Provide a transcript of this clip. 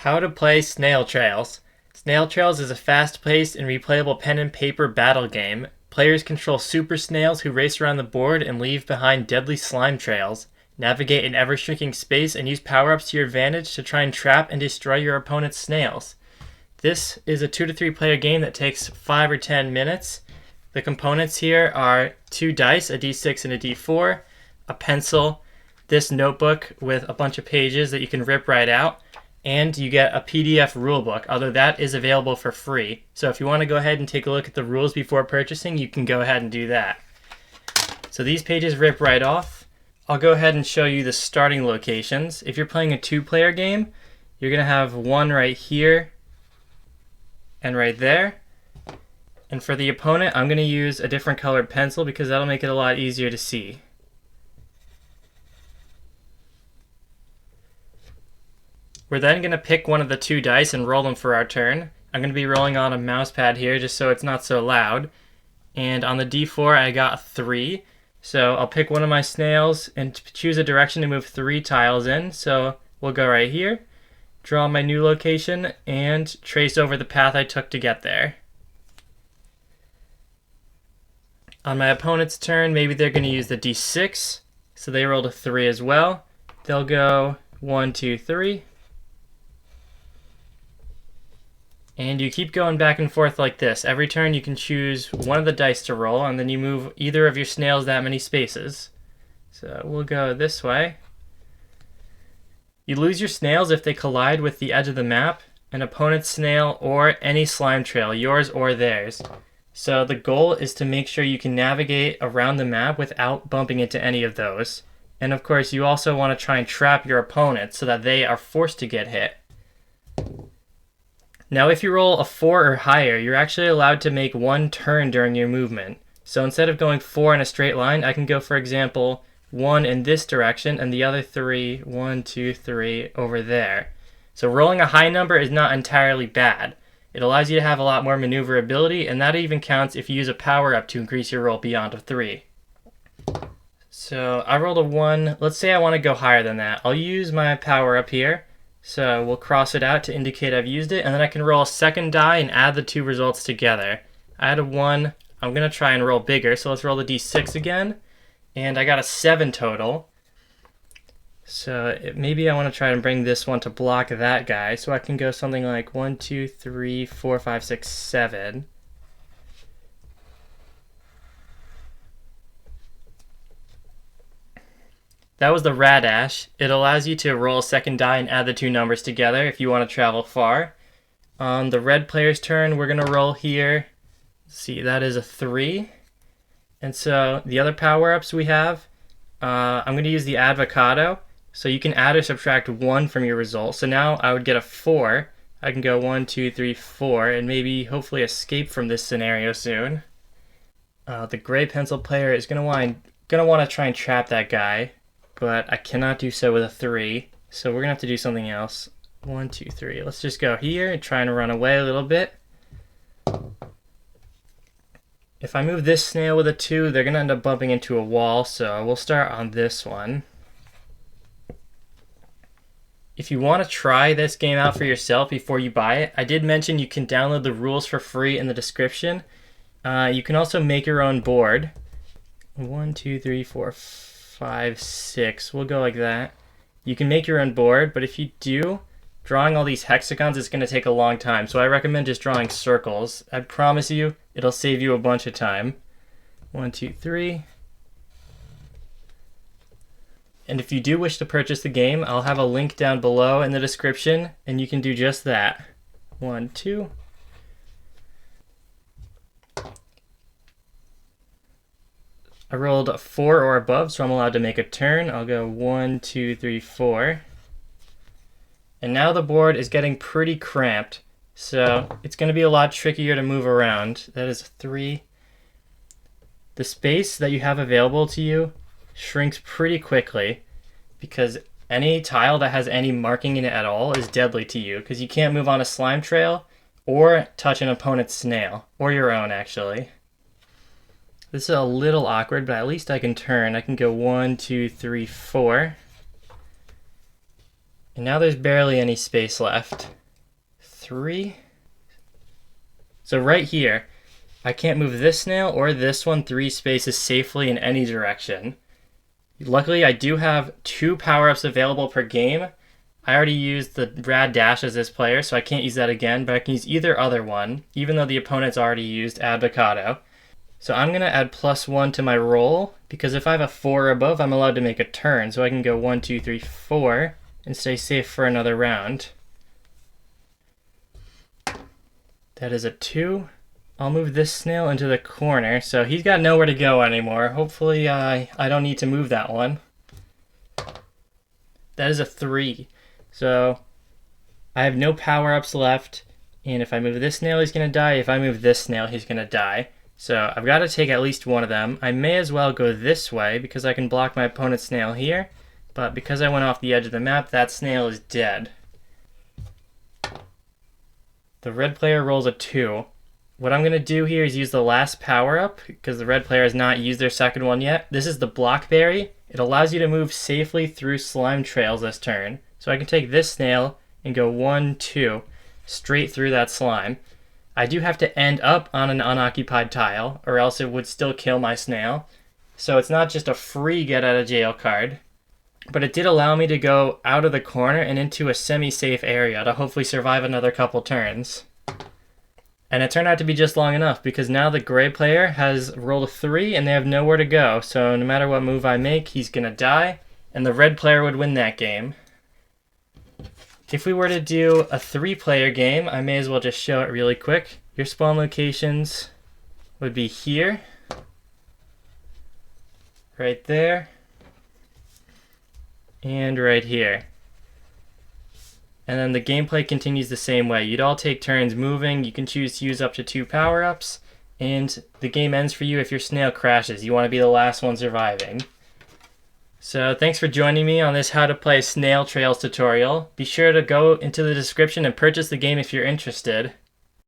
How to play Snail Trails. Snail Trails is a fast-paced and replayable pen and paper battle game. Players control super snails who race around the board and leave behind deadly slime trails. Navigate an ever-shrinking space and use power-ups to your advantage to try and trap and destroy your opponent's snails. This is a 2 to 3 player game that takes 5 or 10 minutes. The components here are 2 dice, a d6 and a d4, a pencil, this notebook with a bunch of pages that you can rip right out, and you get a PDF rulebook, although that is available for free. So if you want to go ahead and take a look at the rules before purchasing, you can go ahead and do that. So these pages rip right off. I'll go ahead and show you the starting locations. If you're playing a 2-player game, you're going to have one right here and right there. And for the opponent, I'm going to use a different colored pencil because that'll make it a lot easier to see. We're then going to pick one of the 2 dice and roll them for our turn. I'm going to be rolling on a mouse pad here just so it's not so loud. And on the d4 I got 3. So I'll pick one of my snails and choose a direction to move 3 tiles in. So we'll go right here, draw my new location, and trace over the path I took to get there. On my opponent's turn, maybe they're going to use the d6. So they rolled a 3 as well. They'll go 1, 2, 3. And you keep going back and forth like this. Every turn you can choose one of the dice to roll, and then you move either of your snails that many spaces. So we'll go this way. You lose your snails if they collide with the edge of the map, an opponent's snail, or any slime trail, yours or theirs. So the goal is to make sure you can navigate around the map without bumping into any of those. And of course, you also want to try and trap your opponent so that they are forced to get hit. Now if you roll a 4 or higher, you're actually allowed to make 1 turn during your movement. So instead of going 4 in a straight line, I can go, for example, 1 in this direction and the other 3, 1, 2, 3 over there. So rolling a high number is not entirely bad. It allows you to have a lot more maneuverability, and that even counts if you use a power-up to increase your roll beyond a 3. So I rolled a 1. Let's say I want to go higher than that. I'll use my power-up here. So we'll cross it out to indicate I've used it, and then I can roll a second die and add the 2 results together. I had a 1. I'm going to try and roll bigger, so let's roll the d6 again. And I got a 7 total. So maybe I want to try and bring this one to block that guy, so I can go something like 1, 2, 3, 4, 5, 6, 7. That was the Radash. It allows you to roll a second die and add the 2 numbers together if you want to travel far. On the red player's turn, we're going to roll here. Let's see, that is a 3. And so the other power-ups we have, I'm going to use the avocado. So you can add or subtract 1 from your result. So now I would get a 4. I can go 1, 2, 3, 4, and maybe hopefully escape from this scenario soon. The gray pencil player is going to want to try and trap that guy. But I cannot do so with a 3, so we're going to have to do something else. 1, 2, 3. Let's just go here and try and run away a little bit. If I move this snail with a 2, they're going to end up bumping into a wall, so we'll start on this one. If you want to try this game out for yourself before you buy it, I did mention you can download the rules for free in the description. You can also make your own board. 1, 2, 3, 4, 5, 6. We'll go like that. You can make your own board, but if you do, drawing all these hexagons is going to take a long time, so I recommend just drawing circles. I promise you, it'll save you a bunch of time. 1, 2, 3. And if you do wish to purchase the game, I'll have a link down below in the description, and you can do just that. 1, 2. I rolled a 4 or above, so I'm allowed to make a turn. I'll go 1, 2, 3, 4. And now the board is getting pretty cramped, so it's going to be a lot trickier to move around. That is a 3. The space that you have available to you shrinks pretty quickly because any tile that has any marking in it at all is deadly to you because you can't move on a slime trail or touch an opponent's snail, or your own actually. This is a little awkward, but at least I can turn. I can go 1, 2, 3, 4. And now there's barely any space left. 3. So right here, I can't move this snail or this one 3 spaces safely in any direction. Luckily, I do have 2 power-ups available per game. I already used the rad dash as this player, so I can't use that again, but I can use either other one, even though the opponent's already used avocado. So I'm going to add +1 to my roll, because if I have a 4 or above, I'm allowed to make a turn, so I can go 1, 2, 3, 4, and stay safe for another round. That is a 2. I'll move this snail into the corner, so he's got nowhere to go anymore. Hopefully I don't need to move that one. That is a 3. So I have no power-ups left, and if I move this snail, he's going to die. If I move this snail, he's going to die. So I've got to take at least one of them. I may as well go this way, because I can block my opponent's snail here, but because I went off the edge of the map, that snail is dead. The red player rolls a 2. What I'm going to do here is use the last power-up, because the red player has not used their second one yet. This is the Blockberry. It allows you to move safely through slime trails this turn. So I can take this snail and go 1, 2, straight through that slime. I do have to end up on an unoccupied tile, or else it would still kill my snail. So it's not just a free get out of jail card, but it did allow me to go out of the corner and into a semi-safe area to hopefully survive another couple turns. And it turned out to be just long enough, because now the gray player has rolled a 3 and they have nowhere to go. So no matter what move I make, he's going to die, and the red player would win that game. If we were to do a 3-player game, I may as well just show it really quick. Your spawn locations would be here, right there, and right here. And then the gameplay continues the same way. You'd all take turns moving. You can choose to use up to 2 power-ups, and the game ends for you if your snail crashes. You want to be the last one surviving. So thanks for joining me on this how to play Snail Trails tutorial. Be sure to go into the description and purchase the game if you're interested.